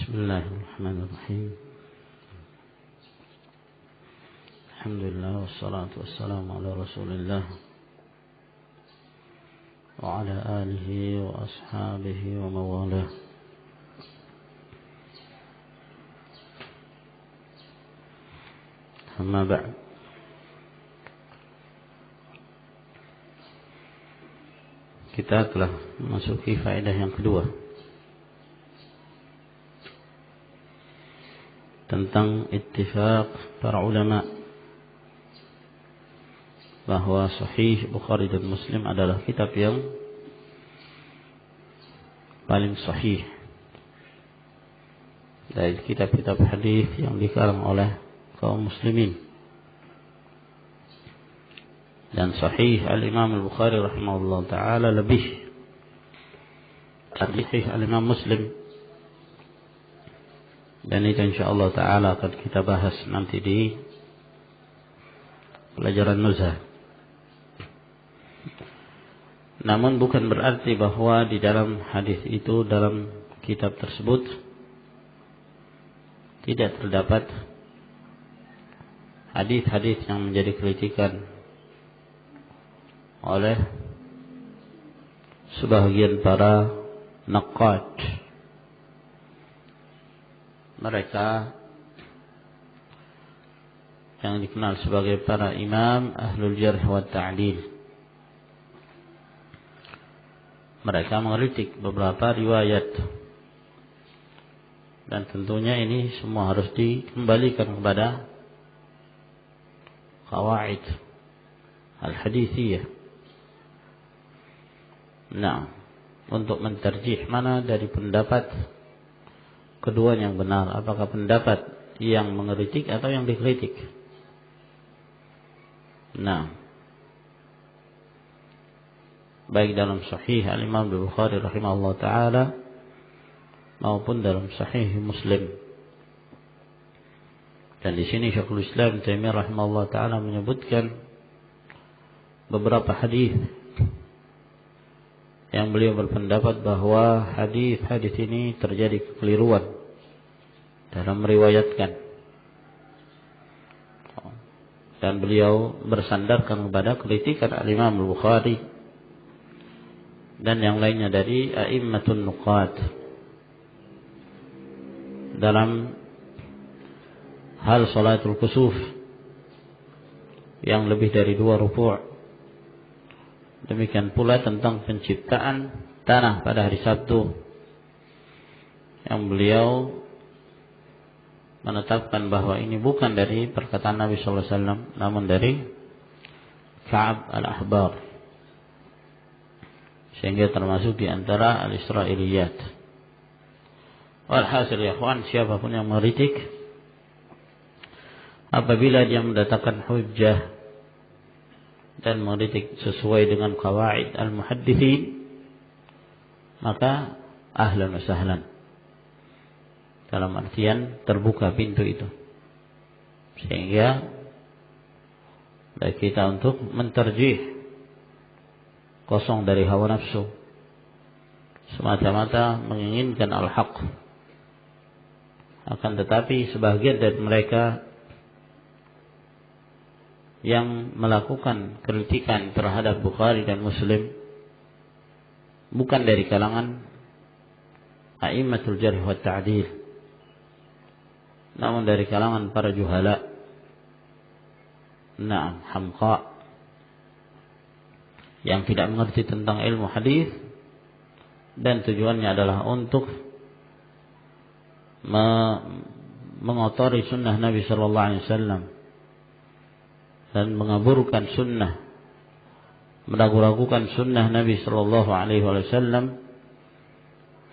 Bismillahirrahmanirrahim. Alhamdulillah wassalatu wassalamu ala Rasulillah wa ala alihi wa ashabihi wa mawalah. Amma ba'd. Kita telah memasuki faedah yang kedua tentang ittifaq para ulama bahwa Sahih Bukhari dan Muslim adalah kitab yang paling sahih dari kitab-kitab hadis yang dikarang oleh kaum muslimin. Dan Sahih Al-Imam Al-Bukhari rahimahullah ta'ala lebih dari Sahih Al-Imam Muslim. Dan itu insyaAllah ta'ala akan kita bahas nanti di pelajaran nuzhah. Namun bukan berarti bahwa di dalam hadis itu, dalam kitab tersebut tidak terdapat hadis-hadis yang menjadi kritikan oleh sebahagian para naqad. Mereka yang dikenal sebagai para imam ahlul jarh wa ta'dil. Mereka mengkritik beberapa riwayat, dan tentunya ini semua harus dikembalikan kepada qawaid al-hadithiyah. Nah, untuk mentarjih mana dari pendapat kedua yang benar, apakah pendapat yang mengkritik atau yang dikritik. Nah, baik dalam Sahih Al-Imam Al-Bukhari rahimahullah ta'ala maupun dalam Sahih Muslim. Dan di sini Syekhul Islam Taimiyah rahimahullah ta'ala menyebutkan beberapa hadis yang beliau berpendapat bahwa hadis-hadis ini terjadi kekeliruan dalam meriwayatkan, dan beliau bersandarkan kepada kritikan Al-Imam Al-Bukhari dan yang lainnya dari a'immatun nuqat dalam hal salatul kusuf yang lebih dari 2 ruku'. Demikian pula tentang penciptaan tanah pada hari Sabtu, yang beliau menetapkan bahwa ini bukan dari perkataan Nabi sallallahu alaihi wasallam, namun dari Ka'ab al-Ahbar, sehingga termasuk di antara al-Israiliyat. Walhasil ya ikhwan, siapapun yang mengkritik, apabila dia mendatangkan hujjah dan mengkritik sesuai dengan qawaid al-muhaddithin, maka ahlan wa sahlan, dalam artian terbuka pintu itu, sehingga baik kita untuk mentarjih kosong dari hawa nafsu, semata-mata menginginkan al-haq. Akan tetapi sebahagian dari mereka yang melakukan kritikan terhadap Bukhari dan Muslim bukan dari kalangan a'immatul jarh wa ta'dil, namun dari kalangan para juhala, na'am, hamqa, yang tidak mengerti tentang ilmu hadis dan tujuannya adalah untuk mengotori sunnah Nabi sallallahu alaihi wasallam dan mengaburkan sunnah, meragu-ragukan sunnah Nabi sallallahu alaihi wasallam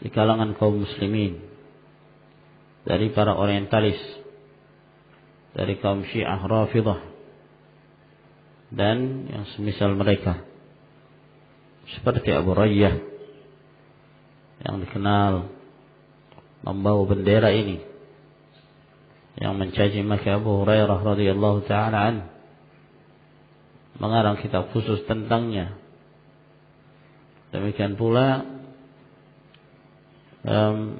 di kalangan kaum muslimin, dari para orientalis, dari kaum Syiah Rafidah dan yang semisal mereka, seperti Abu Rayyah yang dikenal membawa bendera ini, yang mencaci maki Abu Hurairah radhiyallahu taala anhu, mengarang kitab khusus tentangnya. Demikian pula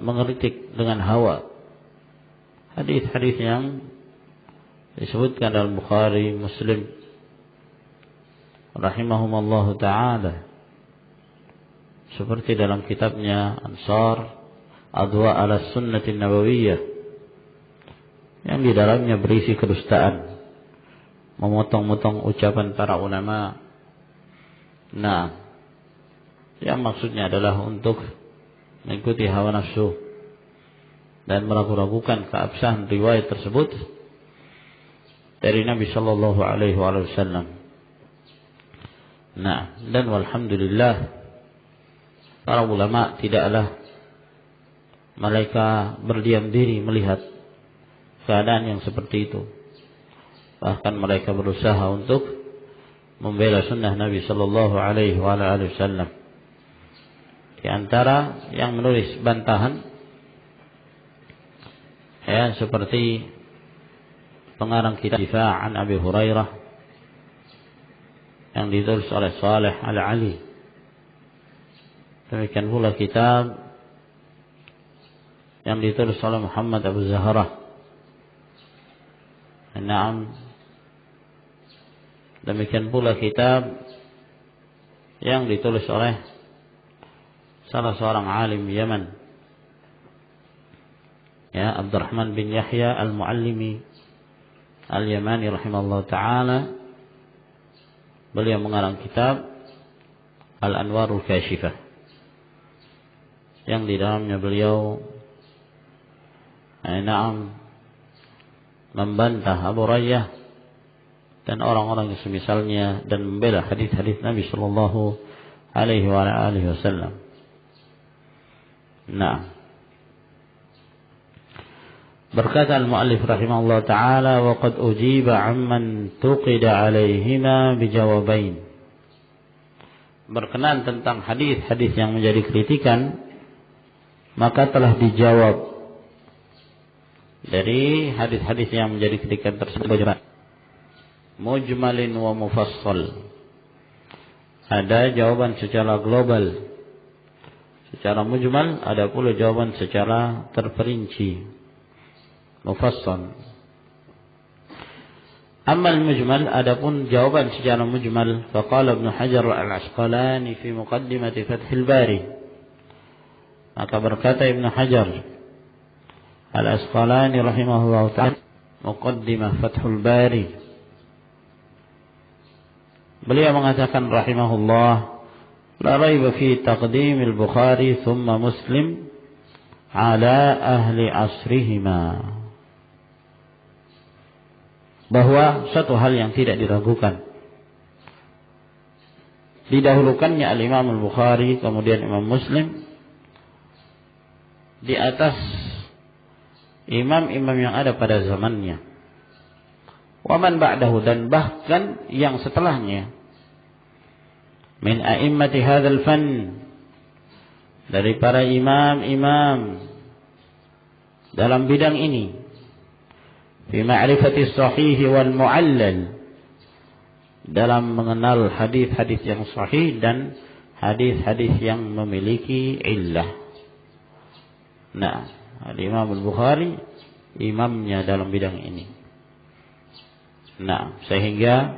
mengkritik dengan hawa hadis-hadis yang disebutkan dalam Bukhari, Muslim rahimahumallahu ta'ala, seperti dalam kitabnya Ansar Adwa ala Sunnatin Nabawiyah, yang di dalamnya berisi kedustaan, memotong-motong ucapan para ulama. Nah, yang maksudnya adalah untuk mengikuti hawa nafsu dan meragu-ragukan keabsahan riwayat tersebut dari Nabi sallallahu alaihi wasallam. Nah, dan walhamdulillah para ulama tidaklah mereka berdiam diri melihat keadaan yang seperti itu. Bahkan mereka berusaha untuk membela sunnah Nabi sallallahu alaihi wasallam. Di antara yang menulis bantahan, ya, seperti pengarang kitab Difa'an Abi Hurairah yang ditulis oleh Saleh Al-Ali. Demikian pula kitab yang ditulis oleh Muhammad Abu Zahrah. Naam. Demikian pula kitab yang ditulis oleh salah seorang alim Yaman, ya, Abdurrahman bin Yahya Al-Muallimi Al-Yamani rahimahullah ta'ala. Beliau mengarang kitab Al-Anwarul Kashifah, yang di dalamnya beliau membantah Abu Rayyah dan orang-orang yang semisalnya, dan membela hadis-hadis Nabi sallallahu alaihi wasallam. Nah, berkata al-muallif rahimahullah ta'ala, wa qad ujiba amman tuqida alaihima bijawabain. Berkenaan tentang hadis-hadis yang menjadi kritikan, maka telah dijawab dari hadis-hadis yang menjadi kritikan tersebut, mujmalin wa mufassal. Ada jawaban secara global, secara mujmal, ada pula jawaban secara terperinci, mufassal. Amma al-mujmal, adapun jawaban secara mujmal, faqala Ibnu Hajar al-Asqalani fi muqaddimati Fathul Bari, maka berkata Ibnu Hajar Al-Asqalani rahimahullah ta'ala, muqaddimah Fathul Bari, beliau mengatakan rahimahullah, la raiba fi taqdim al-Bukhari thumma Muslim ala ahli asrihima, bahwa satu hal yang tidak diragukan, didahulukannya al-Imam al-Bukhari kemudian Imam Muslim di atas imam-imam yang ada pada zamannya, wa man ba'dahu, dan bahkan yang setelahnya, min a'immati hadzal fan, dari para imam-imam dalam bidang ini, fi ma'rifati sahih wal mu'allal, dalam mengenal hadis-hadis yang sahih dan hadis-hadis yang memiliki illah. Nah, Al-Imam Al-Bukhari imamnya dalam bidang ini. Nah, sehingga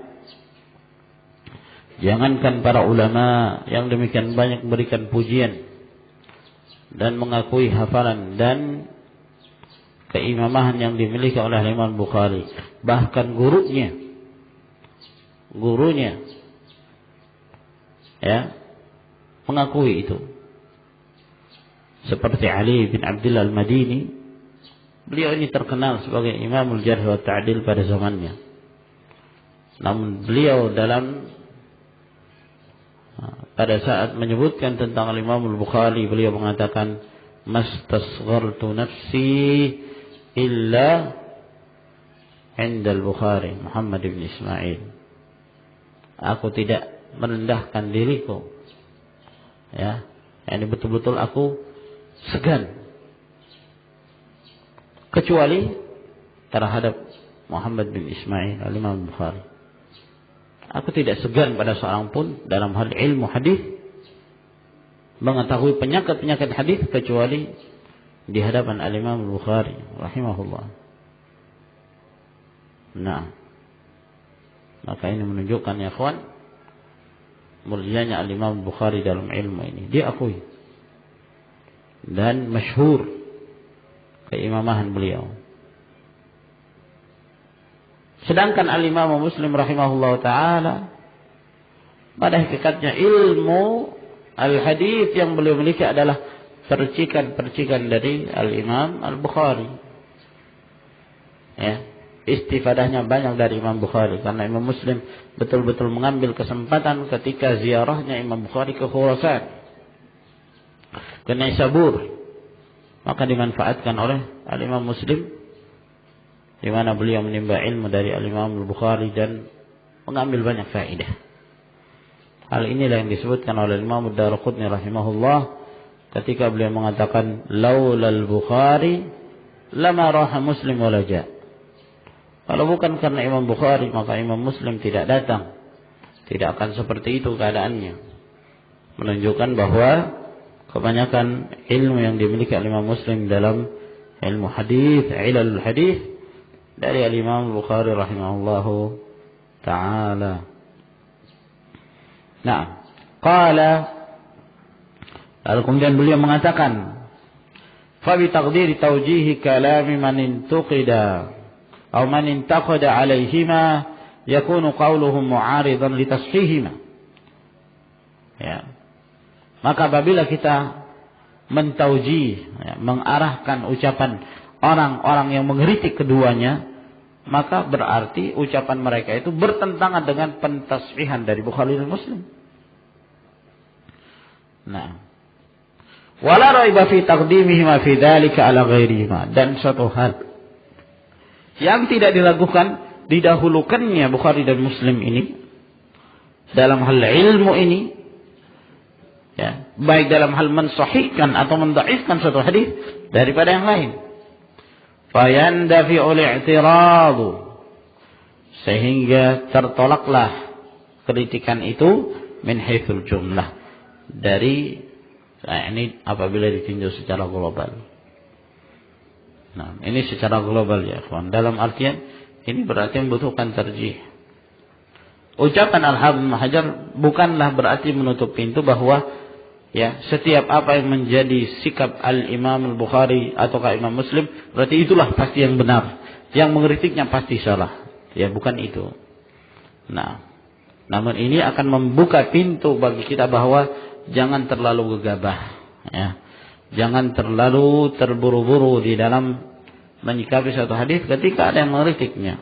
jangankan para ulama yang demikian banyak memberikan pujian dan mengakui hafalan dan keimamahan yang dimiliki oleh Imam Bukhari, bahkan gurunya ya mengakui itu. Seperti Ali bin Abdullah Al-Madini, beliau ini terkenal sebagai Imamul Jarh wa Ta'dil pada zamannya. Namun beliau pada saat menyebutkan tentang Imam Al-Bukhari, beliau mengatakan, mastasghartu nafsi illa inda Al-Bukhari Muhammad bin Ismail. Aku tidak merendahkan diriku, ya, ini betul-betul aku segan kecuali terhadap Muhammad bin Ismail al-Imam Bukhari. Aku tidak segan pada seorang pun dalam hal ilmu hadis mengetahui penyakit-penyakit hadis kecuali di hadapan Al-Imam Al-Bukhari rahimahullah. Nah, maka ini menunjukkan ya kawan, mulianya Al-Imam Al-Bukhari dalam ilmu ini diakui dan masyhur keimamahan beliau. Sedangkan Al-Imam Muslim rahimahullah ta'ala, pada hakikatnya ilmu al-hadis yang beliau miliki adalah percikan-percikan dari Al-Imam Al-Bukhari. Ya, istifadahnya banyak dari Imam Bukhari, karena Imam Muslim betul-betul mengambil kesempatan ketika ziarahnya Imam Bukhari ke Khurasan, ke Naisabur, maka dimanfaatkan oleh Al-Imam Muslim, di mana beliau menimba ilmu dari Al-Imam Al-Bukhari dan mengambil banyak faedah. Hal inilah yang disebutkan oleh Imam Ad-Darqutni rahimahullah ketika beliau mengatakan laulal Bukhari lama raha Muslim wala ja. Kalau bukan karena Imam Bukhari maka Imam Muslim tidak datang. Tidak akan seperti itu keadaannya. Menunjukkan bahwa kebanyakan ilmu yang dimiliki Imam Muslim dalam ilmu hadis, ilalul hadis, dari Al-Imam Bukhari rahimahullahu ta'ala. Nah, qala, lalu kemudian beliau mengatakan, fa bi taqdiri tawjihi kalami man intuqida atau man intaqada alaihima yakunu qawluhum mu'aridan li tashihima. Ya. Maka apabila kita mentauji, ya, mengarahkan ucapan orang-orang yang mengkritik keduanya, maka berarti ucapan mereka itu bertentangan dengan pentasfihan dari Bukhari dan Muslim. Nah, wala raiba fi taqdimihima fi dzalika ala ghairihima, dan satu hal yang tidak diragukan didahulukannya Bukhari dan Muslim ini dalam hal ilmu ini, ya, baik dalam hal mensahihkan atau mendhaifkan suatu hadis daripada yang lain. Fayandafi'ul i'tiradu, sehingga tertolaklah kritikan itu min haitsul jumlah, dari ini apabila ditinjau secara global. Nah, ini secara global ya kawan. Dalam artian ini berarti membutuhkan tarjih. Ucapan Al-Hafidz Ibnu Hajar bukanlah berarti menutup pintu bahwa ya setiap apa yang menjadi sikap Al-Imam Al-Bukhari ataukah Imam Muslim berarti itulah pasti yang benar, yang mengkritiknya pasti salah. Ya, bukan itu. Nah, namun ini akan membuka pintu bagi kita bahwa jangan terlalu gegabah, ya. Jangan terlalu terburu-buru di dalam menyikapi satu hadis ketika ada yang mengkritiknya.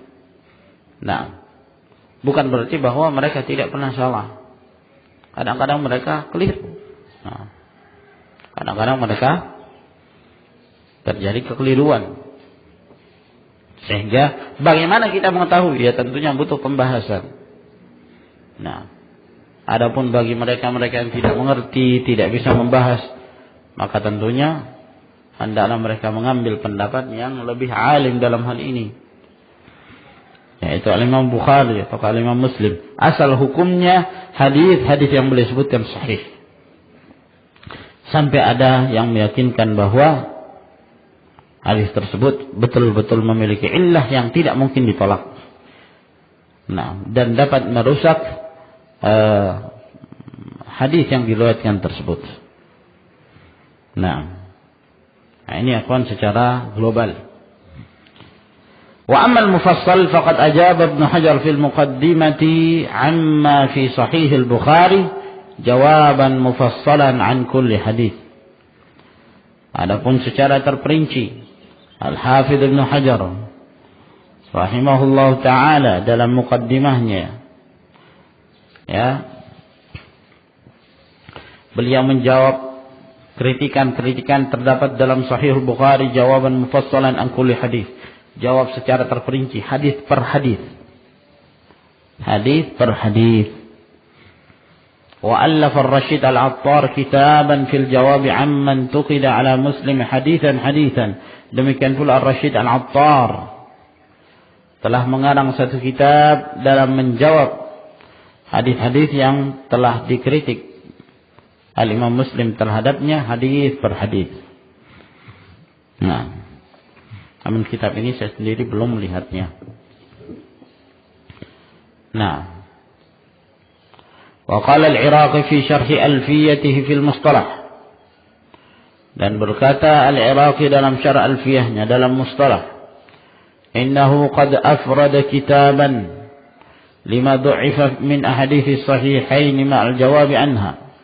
Nah, bukan berarti bahwa mereka tidak pernah salah. Kadang-kadang mereka keliru. Nah, kadang-kadang mereka terjadi kekeliruan. Sehingga bagaimana kita mengetahui? Ya tentunya butuh pembahasan. Nah, adapun bagi mereka-mereka yang tidak mengerti, tidak bisa membahas, maka tentunya hendaklah mereka mengambil pendapat yang lebih alim dalam hal ini, yaitu Al-Imam Bukhari atau Al-Imam Muslim. Asal hukumnya hadis-hadis yang boleh disebutkan sahih. Sampai ada yang meyakinkan bahwa hadis tersebut betul-betul memiliki illah yang tidak mungkin ditolak. Nah, dan dapat merusak hadis yang diriwayatkan tersebut. Nah, ini akan secara global. Wa amma al-mufassal faqad ajaba Ibnu Hajar fil muqaddimati amma fi sahih al-Bukhari jawaban mufassalan an kulli hadis. Adapun secara terperinci Al-Hafidz Ibnu Hajar rahimahullah taala dalam muqaddimahnya, ya, beliau menjawab kritikan-kritikan terdapat dalam Sahih Bukhari jawaban mufassalan an kulli hadis. Jawab secara terperinci hadis per hadis. Hadis per hadis. Wa allaf ar-Rashid al-Attar kitaban fil jawab amman tuqida ala Muslim hadithan. Demikian pula ar-Rashid al-Attar telah mengarang satu kitab dalam menjawab hadis-hadis yang telah dikritik Al-Imam Muslim terhadapnya hadis per hadis. Nah, namun kitab ini saya sendiri belum melihatnya. Nah, wa qala al-Iraqi fi syarh alfiyatihi fil mustalah. Dan berkata Al-Iraqi dalam syarh alfiyahnya dalam mustalah, innahu qad afrada kitaban lima du'ifa min ahadithi sahihain ma'al jawab anha.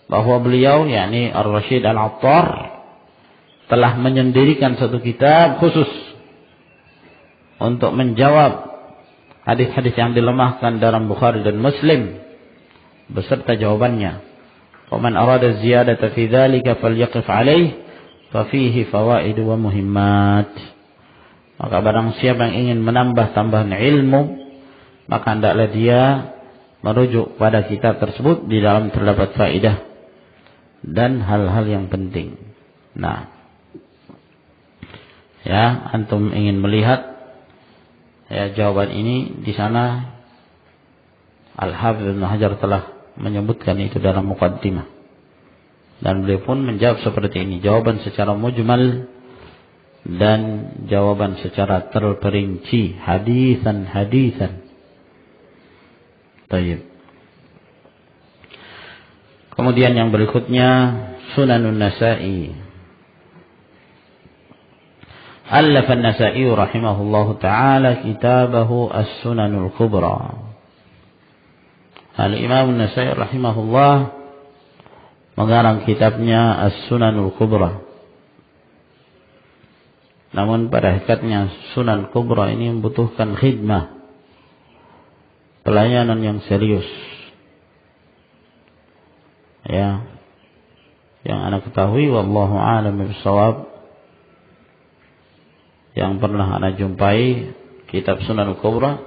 Bahwa beliau, yakni Ar-Rasyid Al-Attar, telah menyendirikan satu kitab khusus untuk menjawab hadis-hadis yang dilemahkan dalam Bukhari dan Muslim beserta jawabannya. Faman arada ziyadata fi dzalika falyaqif alaih fa fihi fawaid wa muhimmat. Maka barang siapa yang ingin menambah tambahan ilmu, maka hendaklah dia merujuk pada kitab tersebut, di dalam terdapat faedah dan hal-hal yang penting. Nah, ya, antum ingin melihat ya jawaban ini, di sana Al-Hafidz Ibnu Hajar telah menyebutkan itu dalam muqaddimah. Dan beliau pun menjawab seperti ini, jawaban secara mujmal dan jawaban secara terperinci, hadisan. Baik. Kemudian yang berikutnya Sunanun Nasa'i. Allafa An-Nasa'i rahimahullahu ta'ala kitabahu As-Sunanul Kubra. Al-Imam An-Nasa'i rahimahullah mengarang kitabnya As-Sunanul Kubra. Namun pada hakikatnya Sunan Kubra ini membutuhkan khidmah, pelayanan yang serius. Ya, yang anak ketahui, wallahu a'lam bishawab, yang pernah anak jumpai, kitab Sunan Kubra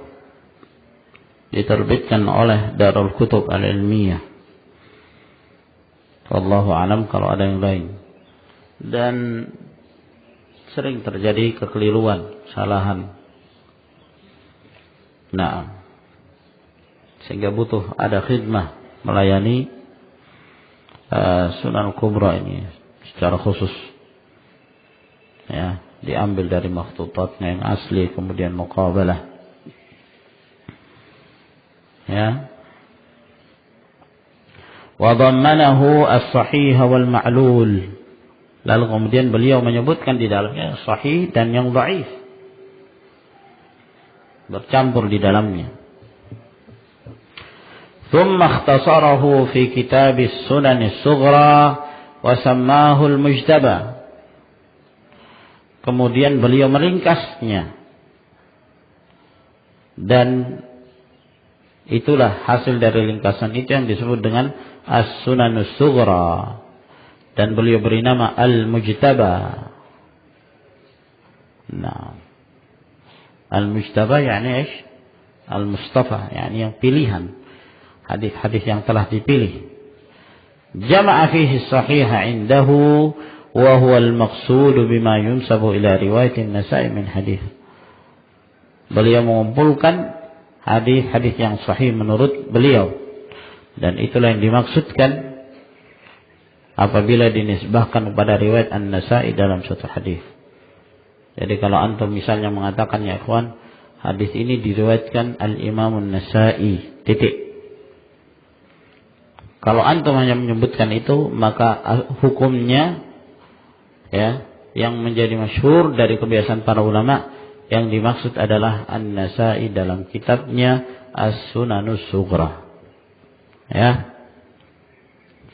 diterbitkan oleh Darul Kutub Al-Ilmiyah. Wallahu a'lam kalau ada yang lain. Dan sering terjadi kekeliruan, kesalahan. Nah, sehingga butuh ada khidmah melayani Sunan Kubra ini secara khusus. Ya, diambil dari makhtutatnya yang asli, kemudian muqabalah. Ya. Wa dhammanahu as-sahih wal ma'lul. Lalu kemudian beliau menyebutkan di dalamnya sahih dan yang dhaif, bercampur di dalamnya. ثم اختصره في كتاب السنن الصغرى وسماه المجتبى. Kemudian beliau meringkasnya, dan itulah hasil dari ringkasan itu yang disebut dengan As-Sunanus Sughra, dan beliau beri nama Al-Mujtaba. Nah, Al-Mujtaba yani ish? Al-Mustafa, yani yang pilihan, hadis-hadis yang telah dipilih. Jama'a fihi as-sahiha indahu wa huwa al-maqsud bima yunsabu ila riwayat an-Nasa'i min hadis. Beliau mengumpulkan hadis-hadis yang sahih menurut beliau, dan itulah yang dimaksudkan apabila dinisbahkan kepada riwayat An-Nasa'i dalam suatu hadis. Jadi kalau antum misalnya mengatakan, ya ikhwan, hadis ini diriwayatkan Al-Imam An-Nasa'i, titik. Kalau antum hanya menyebutkan itu, maka hukumnya, ya, yang menjadi masyhur dari kebiasaan para ulama, yang dimaksud adalah An-Nasa'i dalam kitabnya As-Sunanus Sughra. Ya,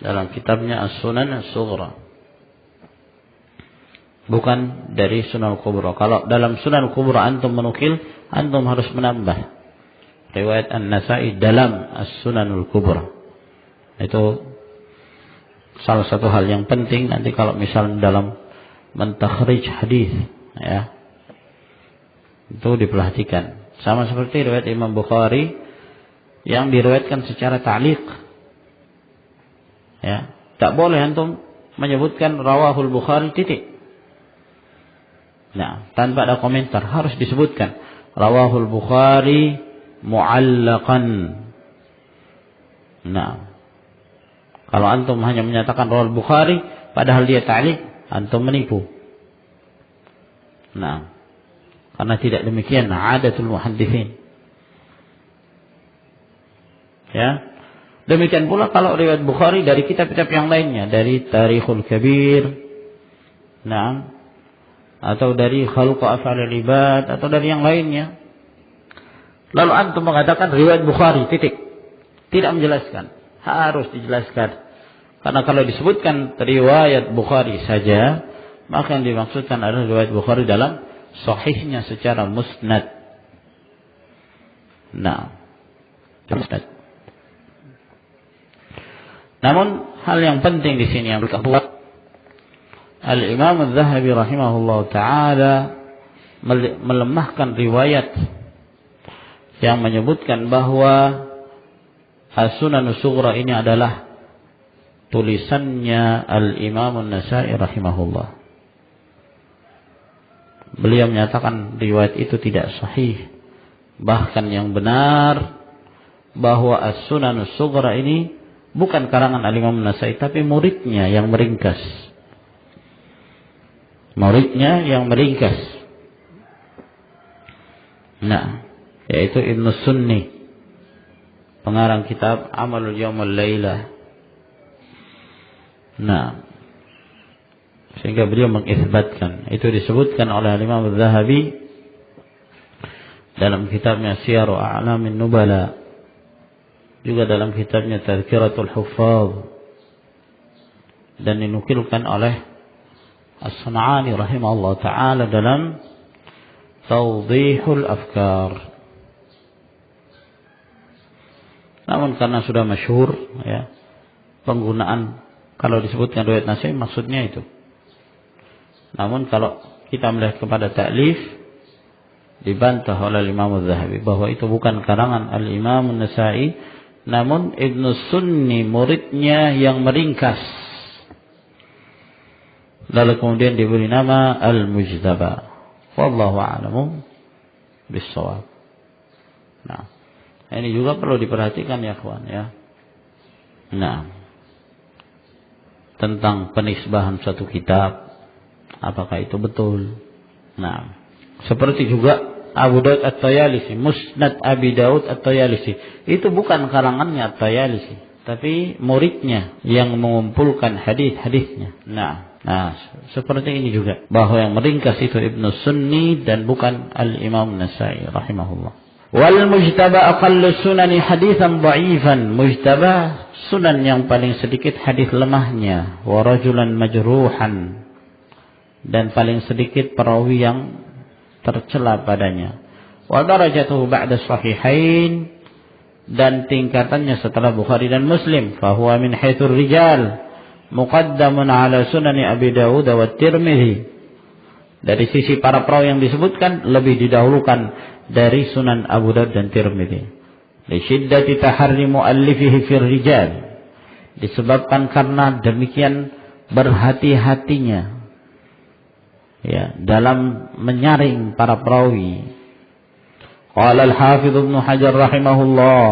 dalam kitabnya As-Sunan As-Sughra, bukan dari Sunan Kubra. Kalau dalam Sunan Kubra antum menukil, antum harus menambah riwayat An-Nasa'i dalam As-Sunanul Kubra. Itu salah satu hal yang penting nanti kalau misalnya dalam mentakhrij hadis, ya, itu diperhatikan. Sama seperti riwayat Imam Bukhari yang diriwayatkan secara ta'liq. Ya, tak boleh antum menyebutkan rawahul Bukhari titik. Nah, tanpa ada komentar, harus disebutkan rawahul Bukhari mu'allaqan. Nah, Kalau antum hanya menyatakan rawal Bukhari padahal dia ta'liq, antum menipu. Nah, karena tidak demikian adatul muhadditsin. Ya. Demikian pula kalau riwayat Bukhari dari kitab-kitab yang lainnya, dari Tarikhul Kabir, nah, atau dari Khalq Af'alil Ibad, atau dari yang lainnya. Lalu antum mengatakan riwayat Bukhari, titik. Tidak menjelaskan. Harus dijelaskan. Karena kalau disebutkan riwayat Bukhari saja, maka yang dimaksudkan adalah riwayat Bukhari dalam sahihnya secara musnad. Nah, musnad. Namun hal yang penting di sini yang berkaitan Al-Imam Az-Zahabi rahimahullah ta'ala melemahkan riwayat yang menyebutkan bahwa As-Sunan As-Sughra ini adalah tulisannya Al-Imam An-Nasa'i rahimahullah. Beliau menyatakan riwayat itu tidak sahih. Bahkan yang benar bahwa As-Sunan As-Sughra ini bukan karangan Al-Imam An-Nasa'i, tapi muridnya yang meringkas. Muridnya yang meringkas. Nah, yaitu Ibnu Sunni, pengarang kitab Amalul Yawm wal Lailah. Nah, sehingga beliau mengisbatkan. Itu disebutkan oleh Imam Az-Zahabi dalam kitabnya Syiar A'lamin Nubala, juga dalam kitabnya Tadhkiratul Huffaz, dan dinukilkan oleh As-San'ani rahimahullah ta'ala dalam Tawdihul Afkar. Namun karena sudah masyhur ya, penggunaan kalau disebutkan riwayat Nasa'i maksudnya itu. Namun kalau kita melihat kepada ta'lif, dibantah oleh Imam Az-Zahabi bahwa itu bukan karangan Al-Imam An-Nasa'i, namun Ibnu Sunni muridnya yang meringkas. Lalu kemudian diberi nama Al-Mujtaba. Wallahu a'lamu bis-shawab. Nah, ini juga perlu diperhatikan ya kawan ya. Nah, tentang penisbahan satu kitab, apakah itu betul? Nah, seperti juga Abu Daud At-Tayalisi, Musnad Abi Daud At-Tayalisi, itu bukan karangannya At-Tayalisi, tapi muridnya yang mengumpulkan hadis-hadisnya. Nah, seperti ini juga, bahwa yang meringkas itu Ibnu Sunni dan bukan Al-Imam Nasa'i rahimahullah. Wal mujtaba aqallu sunani haditsan dha'ifan. Mujtaba sunan yang paling sedikit hadis lemahnya, wa rajulan majruhan, dan paling sedikit perawi yang tercela padanya. Wa darajatuhu ba'da sahihain, dan tingkatannya setelah Bukhari dan Muslim, fa huwa min haitsul rijal muqaddamun ala sunani Abi Dawud wa Tirmidzi. Dari sisi para perawi yang disebutkan lebih didahulukan dari Sunan Abu Dawud dan Tirmidzi. Li syiddati taharri muallifihi fir rijal, disebabkan karena demikian berhati-hatinya ya dalam menyaring para perawi. Qala al-Hafidz Ibnu Hajar rahimahullah,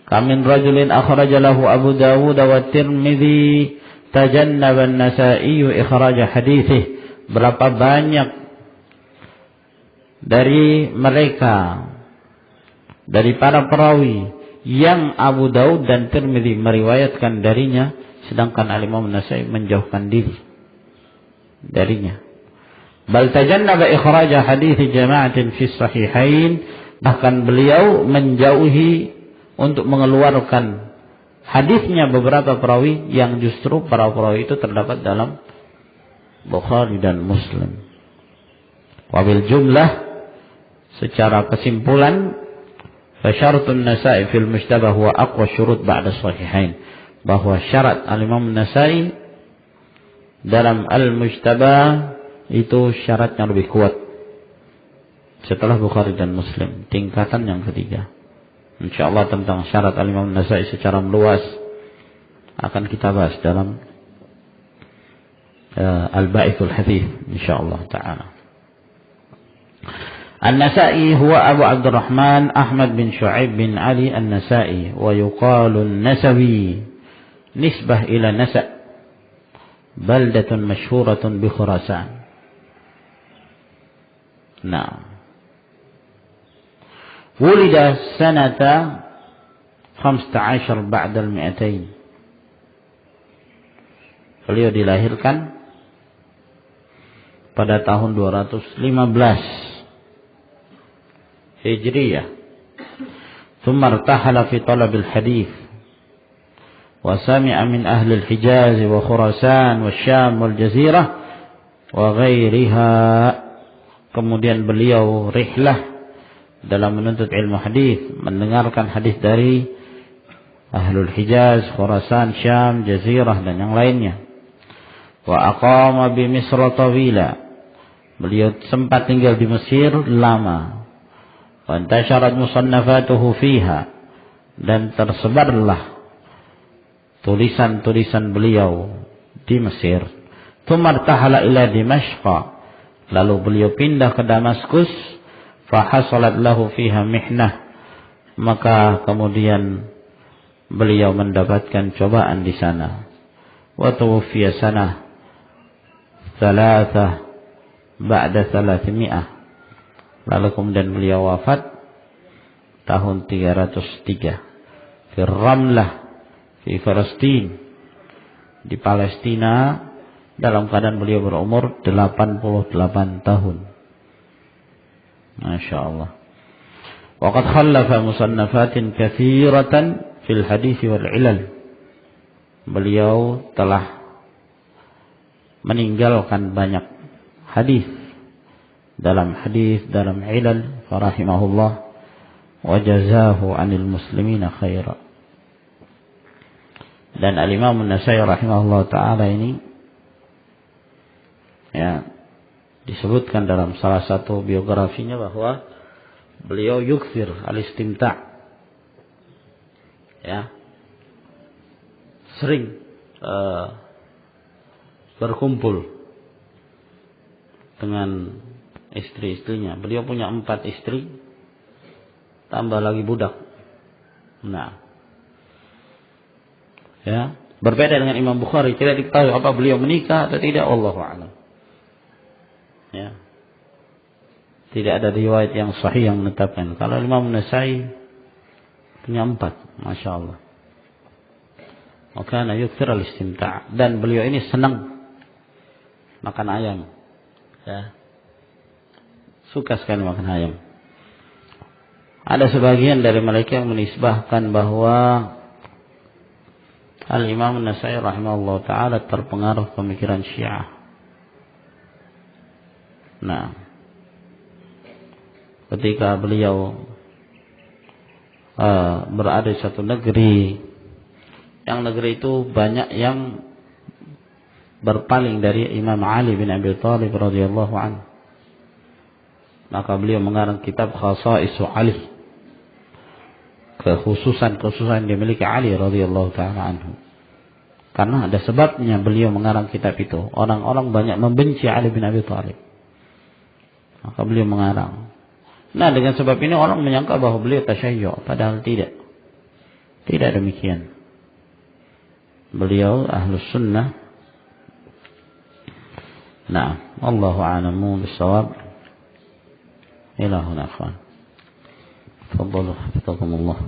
kamin rajulin akhraja lahu Abu Dawud wa Tirmidzi tajannaba an-Nasa'i ikhraj haditsih. Berapa banyak dari mereka, dari para perawi yang Abu Dawud dan Tirmidzi meriwayatkan darinya, sedangkan Al-Imam An-Nasa'i menjauhkan diri darinya. Bal tajannaba ikhraj hadits jama'atin fi sahihain, bahkan beliau menjauhi untuk mengeluarkan hadisnya beberapa perawi yang justru para perawi itu terdapat dalam Bukhari dan Muslim. Wabil jumlah, secara kesimpulan, fasyartun Nasa'i fil Mujtaba huwa aqwa syurut ba'da sahihain, bahwa syarat Al-Imam Nasa'i dalam Al-Mujtaba itu syaratnya lebih kuat setelah Bukhari dan Muslim, tingkatan yang ketiga. InsyaAllah tentang syarat Al-Imam Nasa'i secara meluas akan kita bahas dalam Al-Ba'ithul Hadits insyaallah ta'ala. An-Nasa'i huwa Abu Abdurrahman Ahmad bin Shu'aib bin Ali An-Nasa'i wa yuqalu An-Nasawi nisbah ila Nasa' baldatun masyhuratun bi Khurasan. Nah, wulida sanata 15 ba'da al-mi'atain. Beliau dilahirkan pada tahun 215 Hijriyah. Thumma irtahala fi talab al-hadith wa sami'a min ahli al-Hijaz wa Khurasan wa Syam wal Jazirah wa ghairiha. Kemudian beliau rihlah dalam menuntut ilmu hadis, mendengarkan hadis dari Ahlul Hijaz, Khurasan, Syam, Jazirah dan yang lainnya. Wa aqama bi Misr tawila. Beliau sempat tinggal di Mesir lama. Wa intasharat musannafatuhu fiha, dan tersebarlah tulisan-tulisan beliau di Mesir. Tsumma irtahala ila Dimashq. Lalu beliau pindah ke Damaskus. Fa hasalat lahu fiha mihnah. Maka kemudian beliau mendapatkan cobaan di sana. Wa tuwfiya sanah 3 ba'da 300. Lalu kemudian beliau wafat tahun 303 di Ramlah di Palestina, di Palestina, dalam keadaan beliau berumur 88 tahun. Masya Allah. Waqad khallafa musannafatin katsiratan fil hadits wal ilal. Beliau telah meninggalkan banyak hadis, dalam ilal, farahimahullah wa jazahu 'anil muslimina khaira. Dan al-Imam An-Nasai rahimahullah taala ini ya disebutkan dalam salah satu biografinya bahwa beliau yukthir al-istimta', ya, sering berkumpul dengan istri-istrinya. Beliau punya 4 istri, tambah lagi budak. Nah, ya, berbeda dengan Imam Bukhari, tidak diketahui apa beliau menikah atau tidak, wallahu a'lam. Ya, tidak ada riwayat yang sahih yang menetapkan. Kalau Imam Nasai punya 4, masya Allah. Maka yukthir al-istimta', dan beliau ini senang makan ayam, ya, suka sekali makan ayam. Ada sebagian dari mereka yang menisbahkan bahwa Al-Imam An-Nasai rahimahullah ta'ala terpengaruh pemikiran Syiah. Nah, ketika beliau berada di satu negeri, yang negeri itu banyak yang berpaling dari Imam Ali bin Abi Thalib radhiyallahu anhu, maka beliau mengarang kitab Khasaisu Ali, kekhususan-kekhususan yang dimiliki Ali radhiyallahu ta'ala anhu. Karena ada sebabnya beliau mengarang kitab itu. Orang-orang banyak membenci Ali bin Abi Thalib, maka beliau mengarang. Nah, dengan sebab ini orang menyangka bahwa beliau tasyayyu', padahal tidak. Tidak demikian. Beliau ahlus sunnah. Nah, Allahu a'lamu bis-shawab. Ila huna akhwan. Tafadhalu hafizakumullah.